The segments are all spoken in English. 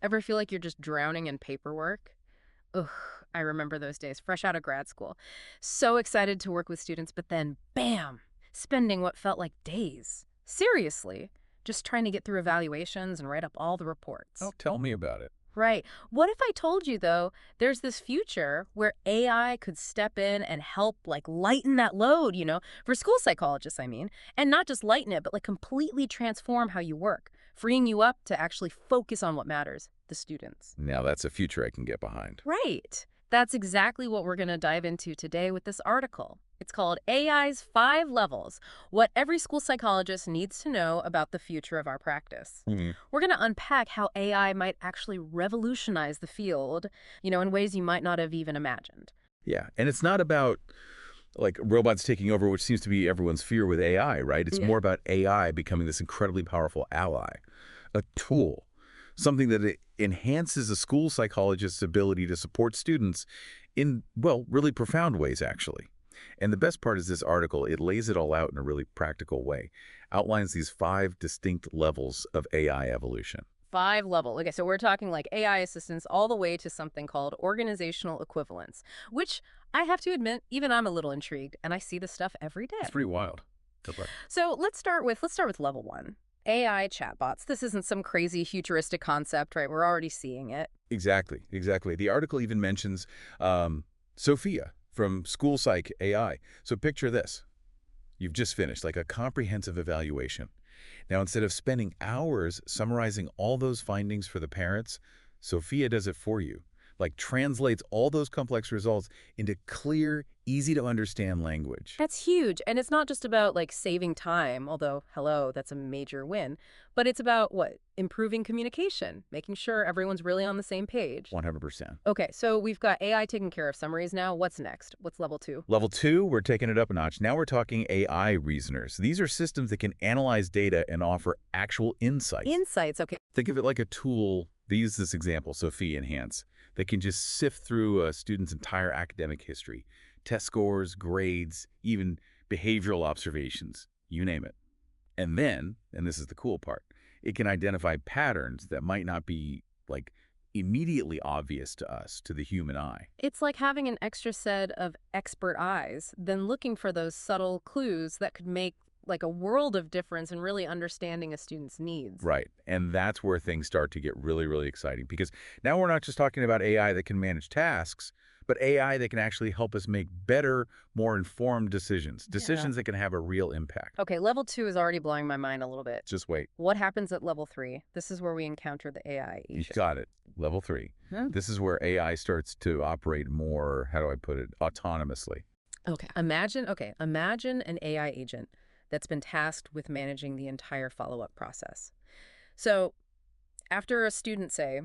Ever feel like you're just drowning in paperwork? Ugh, I remember those days, fresh out of grad school. So excited to work with students, but then, bam, spending what felt like days. Seriously, just trying to get through evaluations and write up all the Oh, reports. tell me about it. Right. What if I told you, though, there's this future where AI could step in and help, like, lighten that load, for school psychologists, I mean, and not just lighten it, but, like, completely transform how you work, freeing you up to actually focus on what matters, the students. Now that's a future I can get behind. Right. That's exactly what we're going to dive into today with this article. It's called AI's 5 Levels, What Every School Psychologist Needs to Know About the Future of Our Practice. Hmm. We're going to unpack how AI might actually revolutionize the field, in ways you might not have even imagined. Yeah, and it's not about like robots taking over, which seems to be everyone's fear with AI, right? It's Yeah. more about AI becoming this incredibly powerful ally, a tool, something that it enhances a school psychologist's ability to support students in, well, really profound ways, actually. And the best part is this article, it lays it all out in a really practical way, outlines these 5 distinct levels of AI evolution. 5 level. Okay, so we're talking like AI assistance all the way to something called organizational equivalence, which I have to admit, even I'm a little intrigued, and I see this stuff every It's day. pretty wild. Good luck. So let's start with level one. AI chatbots. This isn't some crazy futuristic concept, right? We're already seeing it. Exactly, exactly. The article even mentions Sophia from School Psych AI. So picture this. You've just finished like a comprehensive evaluation. Now, instead of spending hours summarizing all those findings for the parents, Sophia does it for you, like translates all those complex results into clear, easy to understand language. That's huge. And it's not just about like saving time, although, hello, that's a major win, but it's about what? Improving communication, making sure everyone's really on the same page. 100%. Okay, so we've got AI taking care of summaries now. What's next? What's level two? Level 2, we're taking it up a notch. Now we're talking AI reasoners. These are systems that can analyze data and offer actual insight. Insights. Okay. Think of it like a tool. They use this example, Sophia Enhance, that can just sift through a student's entire academic history, test scores, grades, even behavioral observations, you name it. And then, and this is the cool part, it can identify patterns that might not be like immediately obvious to us, to the human eye. It's like having an extra set of expert eyes, then looking for those subtle clues that could make like a world of difference in really understanding a student's needs. Right. And that's where things start to get really, really exciting because now we're not just talking about AI that can manage tasks, but AI that can actually help us make better, more informed decisions, Yeah. decisions that can have a real impact. Okay, level two is already blowing my mind a little bit. Just wait. What happens at level three? This is where we encounter the AI You agent. got it. Level 3. Huh? This is where AI starts to operate more, how do I put it, autonomously. Imagine an AI agent that's been tasked with managing the entire follow-up process. So, after a student, say,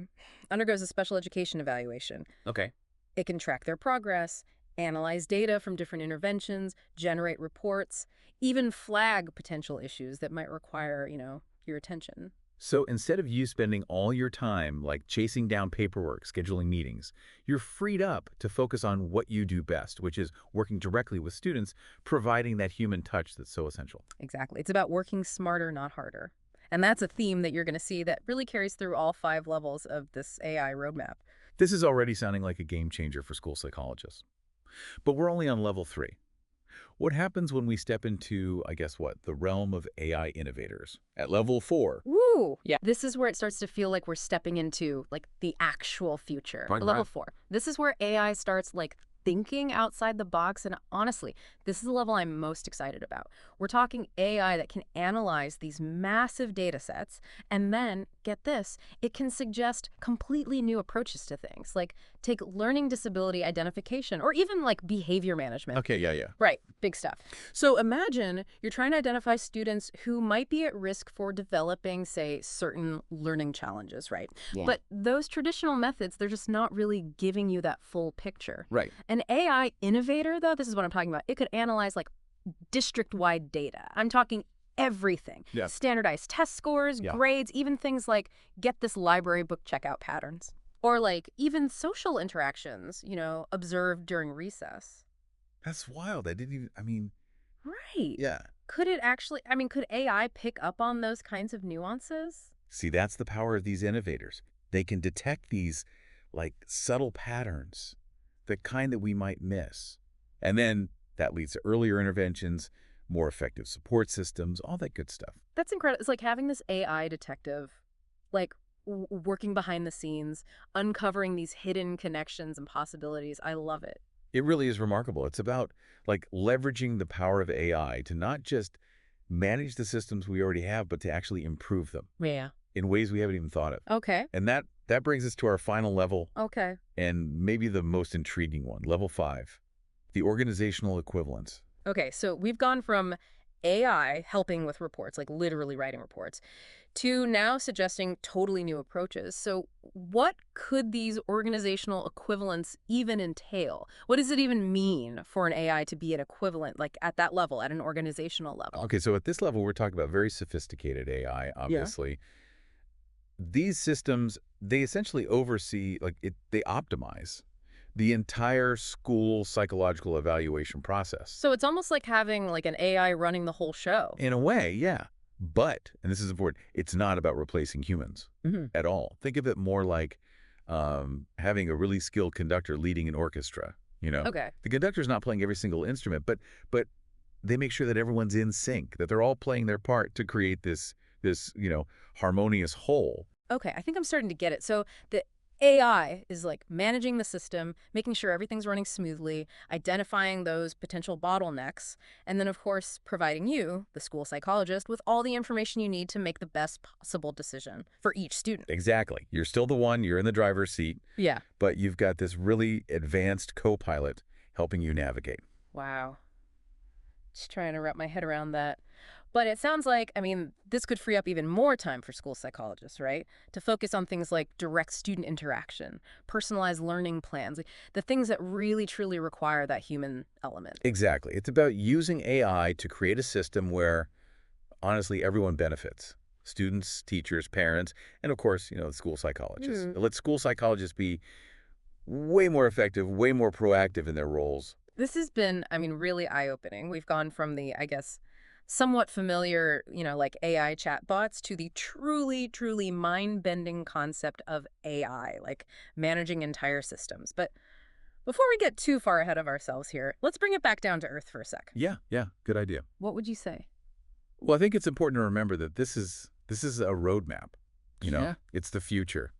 undergoes a special education evaluation, Okay. it can track their progress, analyze data from different interventions, generate reports, even flag potential issues that might require, your attention. So instead of you spending all your time like chasing down paperwork, scheduling meetings, you're freed up to focus on what you do best, which is working directly with students, providing that human touch that's so essential. Exactly. It's about working smarter, not harder. And that's a theme that you're going to see that really carries through all 5 levels of this AI roadmap. This is already sounding like a game changer for school psychologists. But we're only on level 3. What happens when we step into, I guess what, the realm of AI innovators? At level 4. Woo! Yeah. This is where it starts to feel like we're stepping into like the actual future. Talking Level about 4. This is where AI starts like thinking outside the box. And honestly, this is the level I'm most excited about. We're talking AI that can analyze these massive data sets and then, get this, it can suggest completely new approaches to things, like take learning disability identification or even like behavior management. Okay, yeah. Right, big stuff. So imagine you're trying to identify students who might be at risk for developing, say, certain learning challenges, right? Yeah. But those traditional methods, they're just not really giving you that full picture. Right. An AI innovator, though, this is what I'm talking about, it could analyze like district-wide data. I'm talking everything. Yeah. Standardized test scores, Yeah. grades, even things like get this library book checkout patterns. Or like even social interactions, observed during recess. That's wild. I didn't even, I mean, Right. yeah. Could AI pick up on those kinds of nuances? See, that's the power of these innovators. They can detect these like subtle patterns, the kind that we might miss. And then that leads to earlier interventions, more effective support systems, all that good stuff. That's incredible. It's like having this AI detective, like working behind the scenes, uncovering these hidden connections and possibilities. I love it. It really is remarkable. It's about like leveraging the power of AI to not just manage the systems we already have, but to actually improve them Yeah. in ways we haven't even thought of. Okay. And that brings us to our final level Okay. and maybe the most intriguing one, level 5, the organizational equivalence. Okay. So we've gone from AI helping with reports, like literally writing reports, to now suggesting totally new approaches. So what could these organizational equivalents even entail? What does it even mean for an AI to be an equivalent, like at that level, at an organizational level? Okay, so at this level, we're talking about very sophisticated AI, Yeah. obviously. These systems, they essentially oversee, they optimize the entire school psychological evaluation process. So it's almost like having like an AI running the whole show. In a way, yeah. But, and this is important, it's not about replacing humans Hmm. at all. Think of it more like having a really skilled conductor leading an orchestra, you know? Okay. The conductor's not playing every single instrument, but they make sure that everyone's in sync, that they're all playing their part to create this harmonious whole. Okay, I think I'm starting to get it. So the AI is like managing the system, making sure everything's running smoothly, identifying those potential bottlenecks, and then, of course, providing you, the school psychologist, with all the information you need to make the best possible decision for each student. Exactly. You're still the one, you're in the driver's seat, Yeah. but you've got this really advanced co-pilot helping you navigate. Wow. Just trying to wrap my head around that. But it sounds like, I mean, this could free up even more time for school psychologists, right? To focus on things like direct student interaction, personalized learning plans, like the things that really truly require that human element. Exactly. It's about using AI to create a system where, honestly, everyone benefits. Students, teachers, parents, and of course, the school psychologists. Hmm. Let school psychologists be way more effective, way more proactive in their roles. This has been, I mean, really eye-opening. We've gone from the, I guess, somewhat familiar, like AI chatbots to the truly, truly mind-bending concept of AI, like managing entire systems. But before we get too far ahead of ourselves here, let's bring it back down to earth for a sec. Yeah, yeah, good idea. What would you say? Well, I think it's important to remember that this is a roadmap. Yeah. It's the future.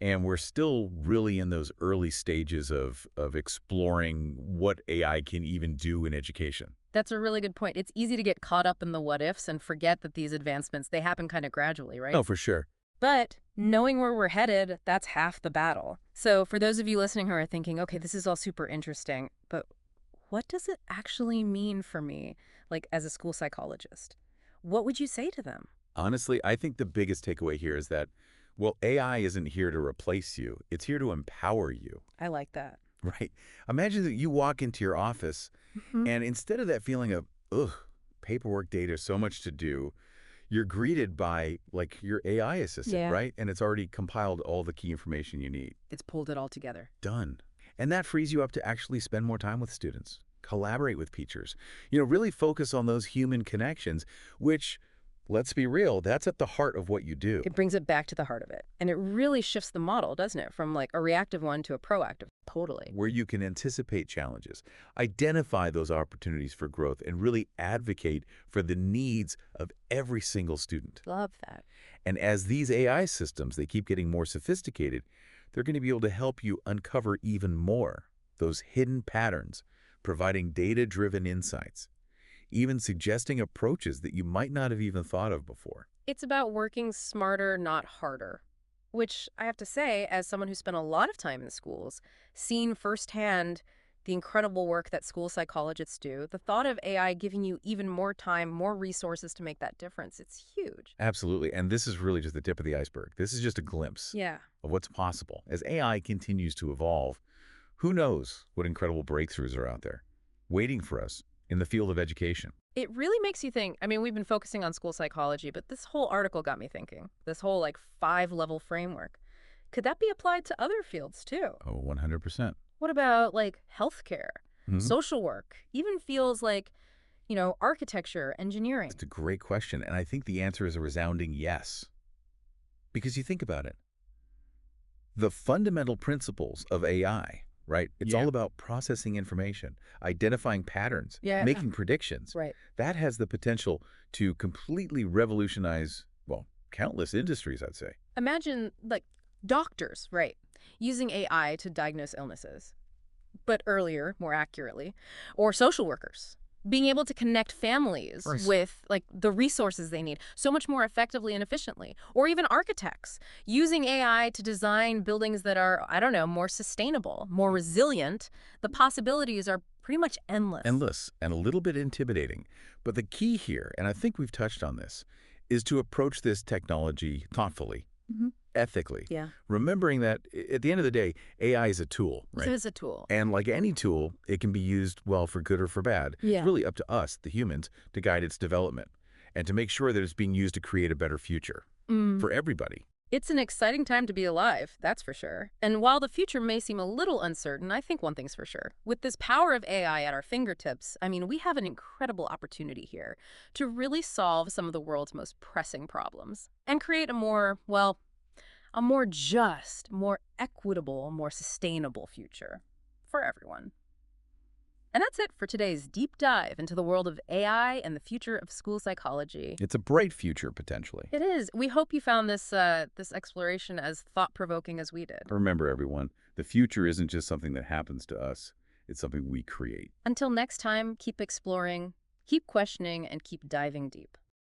And we're still really in those early stages of exploring what AI can even do in education. That's a really good point. It's easy to get caught up in the what ifs and forget that these advancements, they happen kind of gradually, right? Oh, for sure. But knowing where we're headed, that's half the battle. So for those of you listening who are thinking, okay, this is all super interesting, but what does it actually mean for me, like as a school psychologist? What would you say to them? Honestly, I think the biggest takeaway here is that, well, AI isn't here to replace you. It's here to empower you, I like that. right? Imagine that you walk into your office Hmm. and instead of that feeling of, ugh, paperwork, data, so much to do, you're greeted by like your AI assistant, Yeah. right? And it's already compiled all the key information you need. It's pulled it all together. Done. And that frees you up to actually spend more time with students, collaborate with teachers, really focus on those human connections, which, let's be real, that's at the heart of what you do. It brings it back to the heart of it. And it really shifts the model, doesn't it? From like a reactive one to a proactive. Totally. Where you can anticipate challenges, identify those opportunities for growth, and really advocate for the needs of every single student. Love that. And as these AI systems, they keep getting more sophisticated, they're going to be able to help you uncover even more those hidden patterns, providing data-driven insights, even suggesting approaches that you might not have even thought of before. It's about working smarter, not harder. Which I have to say, as someone who spent a lot of time in the schools, seen firsthand the incredible work that school psychologists do, the thought of AI giving you even more time, more resources to make that difference, it's huge. Absolutely. And this is really just the tip of the iceberg. This is just a glimpse Yeah. of what's possible. As AI continues to evolve, who knows what incredible breakthroughs are out there waiting for us in the field of education. It really makes you think. I mean, we've been focusing on school psychology, but this whole article got me thinking. This whole like 5-level framework. Could that be applied to other fields too? Oh, 100%. What about like healthcare, Mhm. social work, even fields like, architecture, engineering? It's a great question. And I think the answer is a resounding yes. Because you think about it. The fundamental principles of AI, right? It's all Yeah. about processing information, identifying patterns, Yeah, making predictions. right. That has the potential to completely revolutionize, well, countless industries, I'd say. Imagine, like, doctors, right, using AI to diagnose illnesses, but earlier, more accurately, or social workers being able to connect families Right. with like the resources they need so much more effectively and efficiently, or even architects using AI to design buildings that are, I don't know, more sustainable, more resilient. The possibilities are pretty much endless. Endless and a little bit intimidating. But the key here, and I think we've touched on this, is to approach this technology thoughtfully, Hmm. ethically, Yeah. remembering that at the end of the day, AI is a tool, So right? it's a tool. And like any tool, it can be used, well, for good or for bad. It's Yeah. really up to us, the humans, to guide its development and to make sure that it's being used to create a better future Mm. for everybody. It's an exciting time to be alive, that's for sure. And while the future may seem a little uncertain, I think one thing's for sure. With this power of AI at our fingertips, I mean, we have an incredible opportunity here to really solve some of the world's most pressing problems and create a more, well, a more just, more equitable, more sustainable future for everyone. And that's it for today's deep dive into the world of AI and the future of school psychology. It's a bright future, potentially. It is. We hope you found this exploration as thought-provoking as we did. Remember, everyone, the future isn't just something that happens to us. It's something we create. Until next time, keep exploring, keep questioning, and keep diving deep.